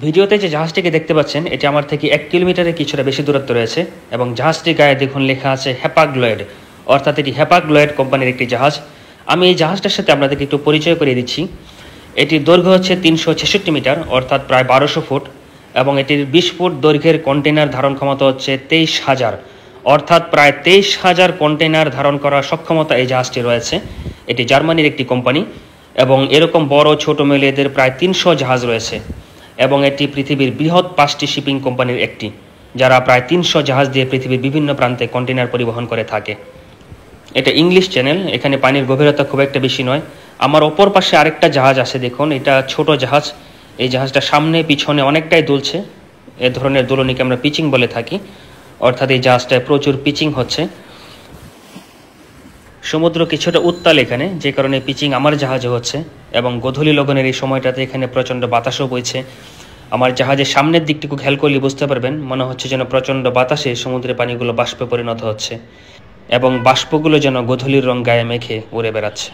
ভিডিওতে যে জাহাজটিকে দেখতে পাচ্ছেন এটি আমার থেকে 1 কিলোমিটারের কিছুটা বেশি দূরত্ব রয়েছে এবং জাহাজটির গায়ে দেখুন লেখা আছে হ্যাপাগ-লয়েড, অর্থাৎ এটি হ্যাপাগ-লয়েড কোম্পানির একটি জাহাজ। আমি এই জাহাজটার সাথে আপনাদেরকে একটু পরিচয় করিয়ে দিচ্ছি। এটির দৈর্ঘ্য হচ্ছে 366 মিটার, অর্থাৎ প্রায় 1200 ফুট, এবং এটির 20 ফুট দৈর্ঘ্যের কন্টেনার ধারণ ক্ষমতা হচ্ছে 23,000, অর্থাৎ প্রায় 23,000 কন্টেনার ধারণ করার সক্ষমতা এই জাহাজটি রয়েছে। এটি জার্মানির একটি কোম্পানি এবং এরকম বড় ছোট মিলে এদের প্রায় 300 জাহাজ রয়েছে এবং এটি পৃথিবীর বৃহৎ 5টি শিপিং কোম্পানির একটি, যারা প্রায় 300 জাহাজ দিয়ে পৃথিবীর বিভিন্ন প্রান্তে কন্টেনার পরিবহন করে থাকে। এটা ইংলিশ চ্যানেল, এখানে পানির গভীরতা খুব একটা বেশি নয়। আমার অপর পাশে আরেকটা জাহাজ আছে, দেখুন এটা ছোট জাহাজ। এই জাহাজটা সামনে পিছনে অনেকটাই দুলছে, এ ধরনের দোলনীকে আমরা পিচিং বলে থাকি, অর্থাৎ এই জাহাজটায় প্রচুর পিচিং হচ্ছে। সমুদ্র কিছুটা উত্তাল এখানে, যে কারণে পিচিং আমার জাহাজে হচ্ছে এবং গোধূলি লগনের এই সময়টাতে এখানে প্রচণ্ড বাতাসও বইছে। আমার জাহাজের সামনের দিকটুকু খেয়াল করলে বুঝতে পারবেন, মনে হচ্ছে যেন প্রচণ্ড বাতাসে সমুদ্রের পানিগুলো বাষ্পে পরিণত হচ্ছে এবং বাষ্পগুলো যেন গোধূলির রং গায়ে মেখে উড়ে বেড়াচ্ছে।